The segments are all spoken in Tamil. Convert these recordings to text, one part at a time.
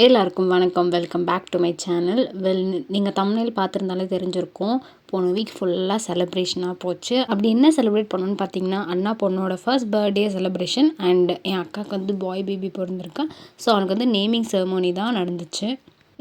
எல்லாருக்கும் வணக்கம். Welcome back to my channel. நீங்கள் தம்ப்நெயில் பார்த்துருந்தாலே தெரிஞ்சிருக்கும். போன வீக் ஃபுல்லாக செலிப்ரேஷனாக போச்சு. அப்படி என்ன செலிப்ரேட் பண்ணணும்னு பார்த்தீங்கன்னா, அண்ணா பொண்ணோட ஃபர்ஸ்ட் பர்த்டே செலிப்ரேஷன் அண்ட் என் அக்காவுக்கு வந்து பாய் பேபி பிறந்திருக்கான். ஸோ அவனுக்கு வந்து நேமிங் செரமோனி தான் நடந்துச்சு.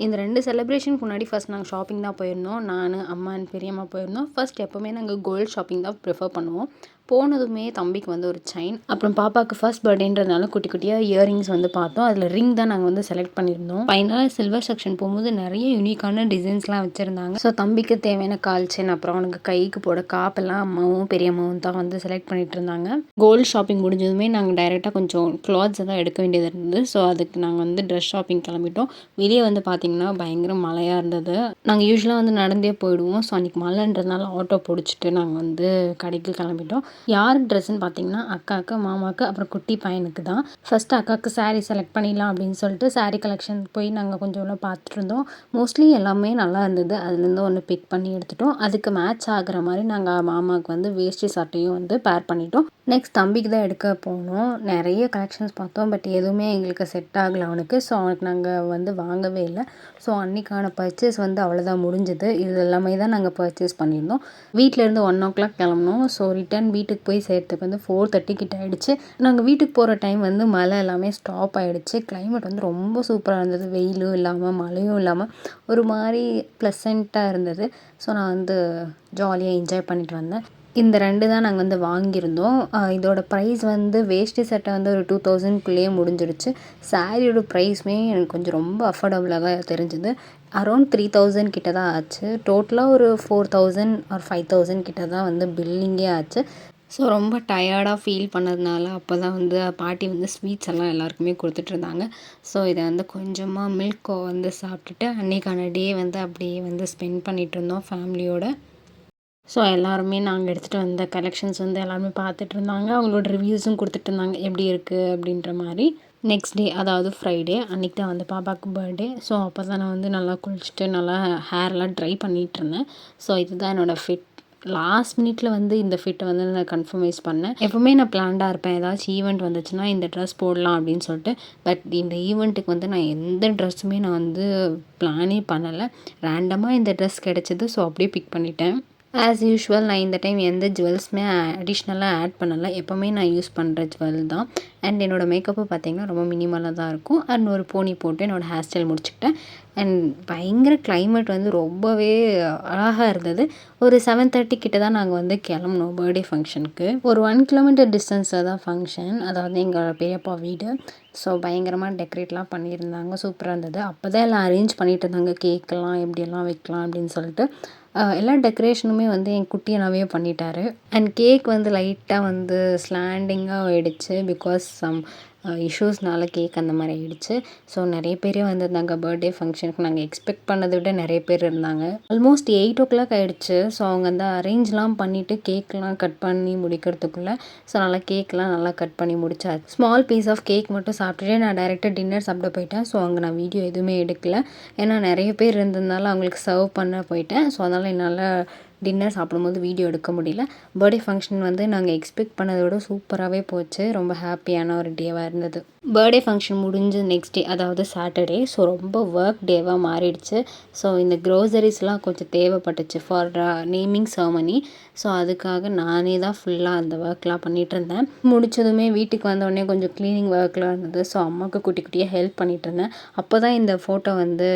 இந்த 2 செலிப்ரேஷனுக்கு முன்னாடி ஃபர்ஸ்ட் நாங்கள் ஷாப்பிங் தான் போயிருந்தோம். நான், அம்மா அண்ட் பெரியம்மா போயிருந்தோம். ஃபர்ஸ்ட் எப்போவுமே நாங்கள் கோல்டு ஷாப்பிங் தான் ப்ரிஃபர் பண்ணுவோம். போனதுமே தம்பிக்கு வந்து ஒரு செயின், அப்புறம் பாப்பாவுக்கு ஃபர்ஸ்ட் பர்த்டேன்றதுனால குட்டி குட்டியாக இயரிங்ஸ் வந்து பார்த்தோம். அதில் ரிங் தான் நாங்கள் வந்து செலக்ட் பண்ணியிருந்தோம். ஃபைனலாக சில்வர் செக்ஷன் போகும்போது நிறைய யூனிக்கான டிசைன்ஸ்லாம் வச்சுருந்தாங்க. ஸோ தம்பிக்கு தேவையான கால் செயின், அப்புறம் அவனுக்கு கைக்கு போட காப்பெல்லாம் அம்மாவும் பெரியம்மாவும் தான் வந்து செலக்ட் பண்ணிட்டு இருந்தாங்க. கோல்டு ஷாப்பிங் முடிஞ்சதுமே நாங்கள் டைரெக்டாக கொஞ்சம் கிளாத்ஸ் தான் எடுக்க வேண்டியது இருந்தது. ஸோ அதுக்கு நாங்கள் வந்து ட்ரெஸ் ஷாப்பிங் கிளம்பிட்டோம். வெளியே வந்து பார்த்திங்கன்னா பயங்கர மழையாக இருந்தது. நாங்கள் யூஸ்வலாக வந்து நடந்தே போயிடுவோம். ஸோ அன்றைக்கி மழைன்றதுனால ஆட்டோ பிடிச்சிட்டு நாங்கள் வந்து கடைக்கு கிளம்பிட்டோம். யாருக்கு ட்ரெஸ்ஸுன்னு பார்த்தீங்கன்னா, அக்காவுக்கு, மாமாவுக்கு, அப்புறம் குட்டி பையனுக்கு தான். ஃபஸ்ட்டு அக்காவுக்கு சாரீ செலக்ட் பண்ணிடலாம் அப்படின்னு சொல்லிட்டு சாரீ கலெக்ஷன் போய் நாங்கள் கொஞ்சம் பார்த்துட்டு இருந்தோம். மோஸ்ட்லி எல்லாமே நல்லா இருந்தது. அதுலேருந்து ஒன்று பிக் பண்ணி எடுத்துட்டோம். அதுக்கு மேட்ச் ஆகிற மாதிரி நாங்கள் மாமாவுக்கு வந்து வேஷ்டி சட்டையும் வந்து பேர் பண்ணிட்டோம். நெக்ஸ்ட் தம்பிக்கு தான் எடுக்க போனோம். நிறைய கலெக்ஷன்ஸ் பார்த்தோம். பட் எதுவுமே எங்களுக்கு செட் ஆகலை அவனுக்கு. ஸோ அவனுக்கு நாங்கள் வந்து வாங்கவே இல்லை. ஸோ அன்றைக்கான பர்ச்சேஸ் வந்து அவ்வளோதான் முடிஞ்சது. இது எல்லாமே தான் நாங்கள் பர்ச்சேஸ் பண்ணியிருந்தோம். வீட்டிலேருந்து 1:00 கிளம்புனோம். ஸோ ரிட்டன் வீட்டுக்கு போய் சேர்த்துக்கு வந்து 4:30 கிட்ட ஆகிடுச்சு. நாங்கள் வீட்டுக்கு போகிற டைம் வந்து மழை எல்லாமே ஸ்டாப் ஆகிடுச்சு. கிளைமேட் வந்து ரொம்ப சூப்பராக இருந்தது. வெயிலும் இல்லாமல் மழையும் இல்லாமல் ஒரு மாதிரி ப்ளசண்ட்டாக இருந்தது. ஸோ நான் வந்து ஜாலியாக என்ஜாய் பண்ணிட்டு வந்தேன். இந்த 2 தான் நாங்கள் வந்து வாங்கியிருந்தோம். இதோட ப்ரைஸ் வந்து வேஷ்டி சட்டை வந்து ஒரு 2000க்குள்ளேயே முடிஞ்சிடுச்சு. சாரியோட ப்ரைஸுமே எனக்கு கொஞ்சம் ரொம்ப அஃபோர்டபுளாக தான் தெரிஞ்சுது. அரௌண்ட் 3000 கிட்ட தான் ஆச்சு. டோட்டலாக ஒரு 4000 ஆர் 5000 கிட்ட தான் வந்து பில்லிங்கே ஆச்சு. ஸோ ரொம்ப டயர்டாக ஃபீல் பண்ணதுனால அப்போ தான் வந்து பாட்டி வந்து ஸ்வீட்ஸ் எல்லாம் எல்லாருக்குமே கொடுத்துட்ருந்தாங்க. ஸோ இதை வந்து கொஞ்சமாக மில்க் வந்து சாப்பிட்டுட்டு அன்றைக்கான டே வந்து அப்படியே வந்து ஸ்பெண்ட் பண்ணிகிட்ருந்தோம் ஃபேமிலியோட. ஸோ எல்லாருமே நாங்கள் எடுத்துகிட்டு வந்த கலெக்ஷன்ஸ் வந்து எல்லாருமே பார்த்துட்டு இருந்தாங்க. அவங்களோட ரிவ்யூஸும் கொடுத்துட்டு இருந்தாங்க எப்படி இருக்குது அப்படின்ற மாதிரி. நெக்ஸ்ட் டே, அதாவது ஃப்ரைடே அன்றைக்கி தான் வந்து பாப்பாவுக்கு பர்த்டே. ஸோ அப்போ தான் நான் வந்து நல்லா குளிச்சுட்டு நல்லா ஹேர்லாம் ட்ரை பண்ணிகிட்ருந்தேன். ஸோ இதுதான் என்னோடய ஃபிட். லாஸ்ட் மினிட்ல வந்து இந்த ஃபிட்டை வந்து நான் கன்ஃபர்மைஸ் பண்ணேன். எப்போவுமே நான் பிளான்டாக இருப்பேன். ஏதாச்சும் ஈவெண்ட் வந்துச்சுன்னா இந்த ட்ரெஸ் போடலாம் அப்படின்னு சொல்லிட்டு. பட் இந்த ஈவெண்ட்டுக்கு வந்து நான் எந்த ட்ரெஸ்ஸுமே நான் வந்து பிளானே பண்ணலை. ரேண்டமாக இந்த ட்ரெஸ் கிடச்சிது. ஸோ அப்படியே பிக் பண்ணிட்டேன். ஆஸ் யூஷுவல் நான் இந்த டைம் எந்த ஜுவல்ஸுமே அடிஷ்னலாக ஆட் பண்ணலை. எப்போவுமே நான் யூஸ் பண்ணுற ஜுவல் தான். அண்ட் என்னோடய மேக்கப்பு பார்த்திங்கன்னா ரொம்ப மினிமலாக தான் இருக்கும். அண்ட் ஒரு போனி போட்டு என்னோடய ஹேர் ஸ்டைல் முடிச்சுக்கிட்டேன். அண்ட் பயங்கர கிளைமேட் வந்து ரொம்பவே அழகாக இருந்தது. ஒரு 7:30 கிட்ட தான் நாங்கள் வந்து கிளம்புனோம் பர்த்டே ஃபங்க்ஷனுக்கு. ஒரு 1 கிலோமீட்டர் டிஸ்டன்ஸில் தான் ஃபங்க்ஷன். அதாவது எங்கள் பெரியப்பா வீடு. ஸோ பயங்கரமாக டெக்கரேட்லாம் பண்ணியிருந்தாங்க. சூப்பராக இருந்தது. அப்போ தான் எல்லாம் அரேஞ்ச் பண்ணிகிட்டு இருந்தாங்க. கேக்கெல்லாம் எப்படியெல்லாம் வைக்கலாம் அப்படின்னு சொல்லிட்டு. எல்லா டெக்கரேஷனுமே வந்து என் குட்டி அண்ணாவே பண்ணிட்டாரு. அண்ட் கேக் வந்து லைட்டாக வந்து ஸ்லாண்டிங்காக ஆகிடுச்சு. பிகாஸ் சம் இஷ்யூஸ்னால கேக் அந்த மாதிரி ஆகிடுச்சு. ஸோ நிறைய பேரே வந்திருந்தாங்க பர்த்டே ஃபங்க்ஷனுக்கு. நாங்கள் எக்ஸ்பெக்ட் பண்ணதை விட நிறைய பேர் இருந்தாங்க. ஆல்மோஸ்ட் 8:00 ஆகிடுச்சு. ஸோ அவங்க வந்து அரேஞ்ச்லாம் பண்ணிவிட்டு கேக்லாம் கட் பண்ணி முடிக்கிறதுக்குள்ளே ஸோ நல்லா கேக்லாம் நல்லா கட் பண்ணி முடிச்சாச்சு. ஸ்மால் பீஸ் ஆஃப் கேக் மட்டும் சாப்பிட்டுட்டு நான் டைரெக்டாக டின்னர் சாப்பிட போயிட்டேன். ஸோ அங்கே நான் வீடியோ எதுவுமே எடுக்கலை. ஏன்னா நிறைய பேர் இருந்ததுனால அவங்களுக்கு சர்வ் பண்ண போயிட்டேன். ஸோ அதனால் என்னால் டின்னர் சாப்பிடும்போது வீடியோ எடுக்க முடியல. பர்த்டே ஃபங்க்ஷன் வந்து நாங்கள் எக்ஸ்பெக்ட் பண்ணதை விட சூப்பராகவே போச்சு. ரொம்ப ஹாப்பியான ஒரு டேவாக இருந்தது. பர்த்டே ஃபங்க்ஷன் முடிஞ்ச நெக்ஸ்ட் டே, அதாவது சாட்டர்டே. ஸோ ரொம்ப ஒர்க் டேவாக மாறிடுச்சு. ஸோ இந்த க்ரோசரிஸ்லாம் கொஞ்சம் தேவைப்பட்டுச்சு ஃபார் நேமிங் செரமனி. ஸோ அதுக்காக நானே தான் ஃபுல்லாக அந்த ஒர்க்லாம் பண்ணிகிட்டு இருந்தேன். முடிச்சதுமே வீட்டுக்கு வந்தோடனே கொஞ்சம் க்ளீனிங் ஒர்க்லாம் இருந்தது. ஸோ அம்மாவுக்கு குட்டி குட்டியாக ஹெல்ப் பண்ணிகிட்டு இருந்தேன். அப்போ தான் இந்த ஃபோட்டோ வந்து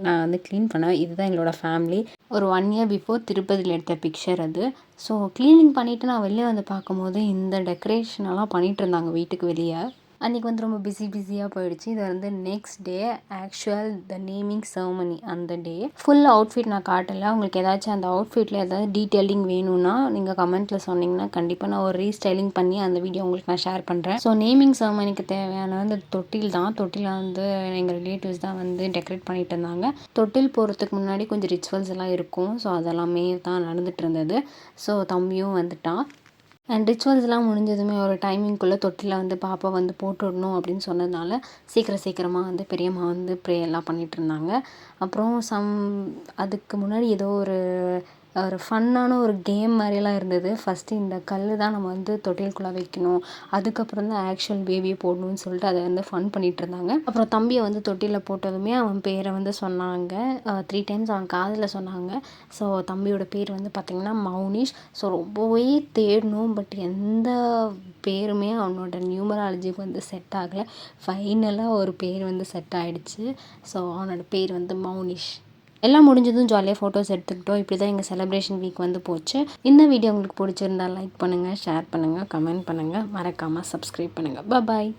நான் வந்து க்ளீன் பண்ணேன். இதுதான் எங்களோட ஃபேமிலி. ஒரு 1 இயர் பிஃபோர் திருப்பதியில் எடுத்த பிக்சர் அது. ஸோ க்ளீனிங் பண்ணிவிட்டு நான் வெளியே வந்து பார்க்கும்போது இந்த டெக்கரேஷனெல்லாம் பண்ணிகிட்டு இருந்தாங்க வீட்டுக்கு வெளியே. அன்றைக்கி வந்து ரொம்ப பிஸியாக போயிடுச்சு. இது வந்து நெக்ஸ்ட் டே ஆக்சுவல் த நேமிங் செரமனி அந்த டே. ஃபுல் அவுட்ஃபிட் நான் காட்டலை. உங்களுக்கு ஏதாச்சும் அந்த அவுட்ஃபிட்டில் ஏதாவது டீட்டெயிலிங் வேணும்னா நீங்கள் கமெண்ட்டில் சொன்னீங்கன்னா கண்டிப்பாக நான் ஒரு ரீஸ்டைலிங் பண்ணி அந்த வீடியோ உங்களுக்கு நான் ஷேர் பண்ணுறேன். ஸோ நேமிங் செரமனிக்கு தேவையான வந்து தொட்டில் தான். தொட்டில் வந்து எங்கள் ரிலேட்டிவ்ஸ் தான் வந்து டெக்கரேட் பண்ணிகிட்டு இருந்தாங்க. தொட்டில் போகிறதுக்கு முன்னாடி கொஞ்சம் ரிச்சுவல்ஸ் எல்லாம் இருக்கும். ஸோ அதெல்லாமே தான் நடந்துகிட்டு இருந்தது. ஸோ தம்பியும் வந்துட்டான். அண்ட் ரிச்சுவல்ஸ்லாம் முடிஞ்சதுமே ஒரு டைமிங்குள்ளே தொட்டில் வந்து பாப்பா வந்து போட்டு விடணும் அப்படின்னு சொன்னதுனால சீக்கிரமாக வந்து பெரியம்மா வந்து ப்ரேயர்லாம் பண்ணிகிட்டு இருந்தாங்க. அப்புறம் அதுக்கு முன்னாடி ஏதோ ஒரு ஒரு ஃபன்னான ஒரு கேம் மாதிரிலாம் இருந்தது. ஃபஸ்ட்டு இந்த கல் தான் நம்ம வந்து தொட்டிலுக்குள்ளே வைக்கணும், அதுக்கப்புறம் தான் ஆக்சுவல் பேபியை போடணும்னு சொல்லிட்டு அதை வந்து ஃபன் பண்ணிகிட்ருந்தாங்க. அப்புறம் தம்பியை வந்து தொட்டிலில் போட்டதுமே அவன் பேரை வந்து சொன்னாங்க. 3 டைம்ஸ் அவன் காதில் சொன்னாங்க. ஸோ தம்பியோட பேர் வந்து பார்த்திங்கன்னா மௌனிஷ். ஸோ ரொம்பவே தேடணும், பட் எந்த பேருமே அவனோட நியூமராலஜிக்கு வந்து செட் ஆகலை. ஃபைனலாக ஒரு பேர் வந்து செட் ஆகிடுச்சு. ஸோ அவனோட பேர் வந்து மௌனிஷ். எல்லாம் முடிஞ்சதும் ஜாலியாக ஃபோட்டோஸ் எடுத்துக்கிட்டோம். இப்படி தான் எங்கள் செலிப்ரேஷன் வீக் வந்து போச்சு. இந்த வீடியோ உங்களுக்கு பிடிச்சிருந்தா லைக் பண்ணுங்கள், ஷேர் பண்ணுங்கள், கமெண்ட் பண்ணுங்கள், மறக்காமல் சப்ஸ்கிரைப் பண்ணுங்கள். பாய்.